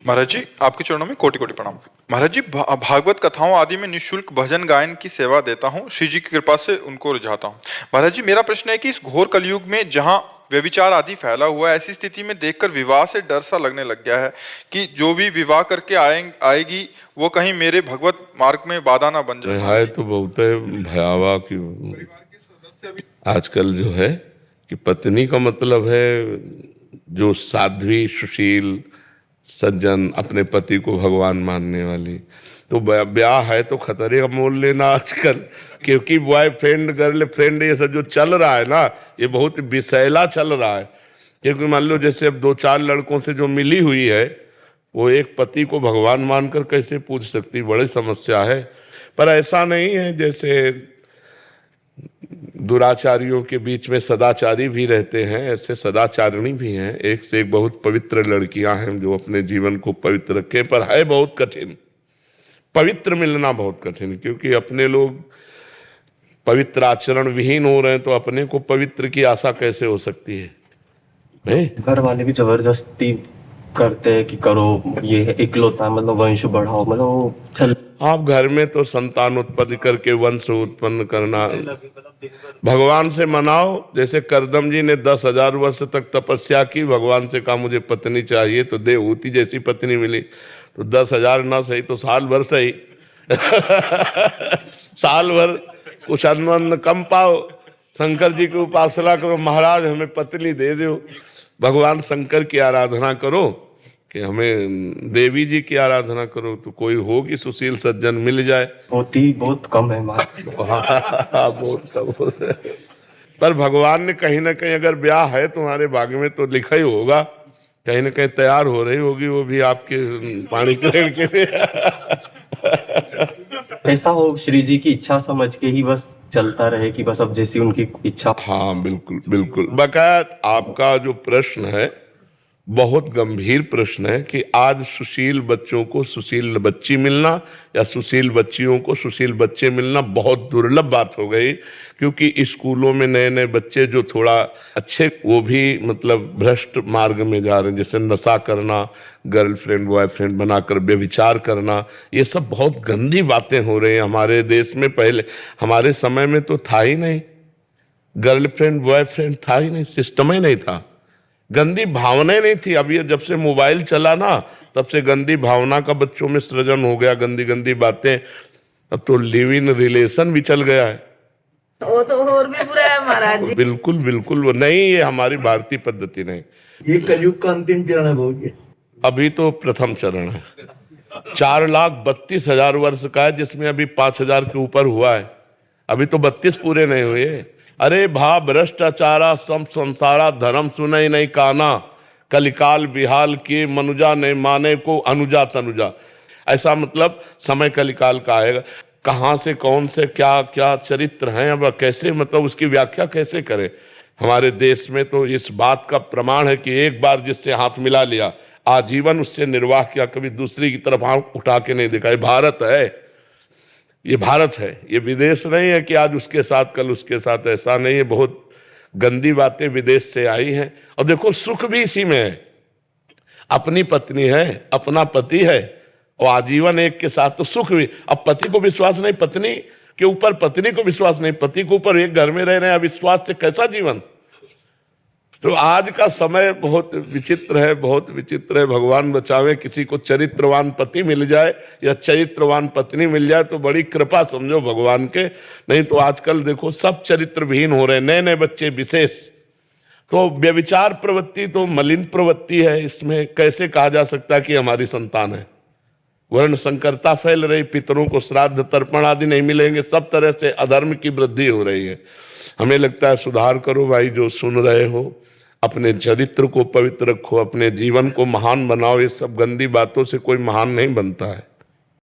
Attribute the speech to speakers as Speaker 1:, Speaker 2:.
Speaker 1: महाराज जी, आपके चरणों में कोटि कोटि प्रणाम। महाराज जी, भागवत कथाओं आदि में निःशुल्क भजन गायन की सेवा देता हूँ, श्री जी की कृपा से उनको रिझाता हूँ। महाराज जी, मेरा प्रश्न है कि इस घोर कलयुग में जहाँ व्यभिचार आदि फैला हुआ है, ऐसी स्थिति में देखकर विवाह से डर सा लगने लग गया है कि जो भी विवाह करके आएगी वो कहीं मेरे भगवत मार्ग में बाधा ना बन जाए।
Speaker 2: है तो बहुत भयावह कि आजकल जो है कि पत्नी का मतलब है जो साध्वी सुशील सज्जन अपने पति को भगवान मानने वाली। तो ब्याह है तो खतरे का मोल लेना आजकल, क्योंकि बॉयफ्रेंड गर्लफ्रेंड ये सब जो चल रहा है ना, ये बहुत विषैला चल रहा है। क्योंकि मान लो जैसे अब 2-4 लड़कों से जो मिली हुई है, वो एक पति को भगवान मानकर कैसे पूछ सकती, बड़ी समस्या है। पर ऐसा नहीं है, जैसे दुराचारियों के बीच में सदाचारी भी रहते हैं, ऐसे सदाचारिणी भी हैं। एक से एक बहुत पवित्र लड़कियां हैं जो अपने जीवन को पवित्र रखें, पर है बहुत कठिन, पवित्र मिलना बहुत कठिन। क्योंकि अपने लोग पवित्र आचरण विहीन हो रहे हैं, तो अपने को पवित्र की आशा कैसे हो सकती है? नहीं,
Speaker 3: घर वाले भी जबरदस्ती करते हैं कि करो, ये इकलौता मतलब वंश बढ़ाओ, मतलब चल।
Speaker 2: आप घर में तो संतान उत्पन्न करके वंश उत्पन्न करना, भगवान से मनाओ। जैसे करदम जी ने 10,000 वर्ष तक तपस्या की, भगवान से कहा मुझे पत्नी चाहिए, तो देवहूति जैसी पत्नी मिली। तो 10,000 ना सही तो साल भर सही साल भर कुछ अन्न कम पाओ, शंकर जी की उपासना करो, महाराज हमें पत्नी दे दो। भगवान शंकर की आराधना करो कि हमें देवी जी की आराधना करो, तो कोई होगी सुशील सज्जन मिल जाए।
Speaker 3: होती बहुत कम है
Speaker 2: बहुत कम। पर भगवान ने कहीं ना कहीं, अगर ब्याह है तुम्हारे भाग्य में, तो लिखा ही होगा, कहीं ना कहीं तैयार हो रही होगी वो भी आपके पाणी ग्रहण के लिए।
Speaker 3: ऐसा हो श्री जी की इच्छा समझ के ही बस चलता रहे कि बस अब जैसी उनकी इच्छा।
Speaker 2: हाँ बिल्कुल बिल्कुल। बकायद आपका जो प्रश्न है बहुत गंभीर प्रश्न है कि आज सुशील बच्चों को सुशील बच्ची मिलना या सुशील बच्चियों को सुशील बच्चे मिलना बहुत दुर्लभ बात हो गई। क्योंकि स्कूलों में नए नए बच्चे जो थोड़ा अच्छे, वो भी मतलब भ्रष्ट मार्ग में जा रहे हैं, जैसे नशा करना, गर्लफ्रेंड बॉयफ्रेंड बनाकर व्यभिचार करना, ये सब बहुत गंदी बातें हो रही हैं हमारे देश में। पहले हमारे समय में तो था ही नहीं, गर्लफ्रेंड बॉयफ्रेंड था ही नहीं, सिस्टम ही नहीं था, गंदी भावनाएं नहीं थी। अब ये जब से मोबाइल चला ना, तब से गंदी भावना का बच्चों में सृजन हो गया, गंदी गंदी बातें। अब तो लिव इन रिलेशन भी चल गया है,
Speaker 4: वो तो और भी बुरा है महाराज जी।
Speaker 2: बिल्कुल बिल्कुल वो नहीं, ये हमारी भारतीय पद्धति नहीं।
Speaker 5: ये कलयुग का अंतिम चरण है भैया।
Speaker 2: अभी तो प्रथम चरण है, 4,32,000 वर्ष का है, जिसमें अभी 5,000 के ऊपर हुआ है, अभी तो 32 पूरे नहीं हुए। अरे भा भ्रष्टाचारा सम संसारा धर्म सुनई नहीं काना, कलिकाल बिहाल के मनुजा ने माने को अनुजा तनुजा। ऐसा मतलब समय कलिकाल का आएगा, कहाँ से कौन से क्या क्या चरित्र हैं, अब कैसे मतलब उसकी व्याख्या कैसे करें। हमारे देश में तो इस बात का प्रमाण है कि एक बार जिससे हाथ मिला लिया, आजीवन उससे निर्वाह किया, कभी दूसरी की तरफ हाथ उठा के नहीं देखा। ये भारत है, ये भारत है, ये विदेश नहीं है कि आज उसके साथ कल उसके साथ, ऐसा नहीं है। बहुत गंदी बातें विदेश से आई हैं। और देखो सुख भी इसी में है, अपनी पत्नी है, अपना पति है, और आजीवन एक के साथ, तो सुख भी। अब पति को विश्वास नहीं, पत्नी के ऊपर पत्नी को विश्वास नहीं, पति के ऊपर एक घर में रह रहे हैं, अविश्वास से कैसा जीवन। तो आज का समय बहुत विचित्र है, बहुत विचित्र है। भगवान बचावे, किसी को चरित्रवान पति मिल जाए या चरित्रवान पत्नी मिल जाए तो बड़ी कृपा समझो भगवान के। नहीं तो आजकल देखो सब चरित्रविहीन हो रहे हैं, नए नए बच्चे विशेष। तो व्यभिचार प्रवृत्ति तो मलिन प्रवृत्ति है, इसमें कैसे कहा जा सकता है कि हमारी संतान है। वर्ण संकरता फैल रही, पितरों को श्राद्ध तर्पण आदि नहीं मिलेंगे, सब तरह से अधर्म की वृद्धि हो रही है। हमें लगता है सुधार करो भाई, जो सुन रहे हो, अपने चरित्र को पवित्र रखो, अपने जीवन को महान बनाओ। ये सब गंदी बातों से कोई महान नहीं बनता है।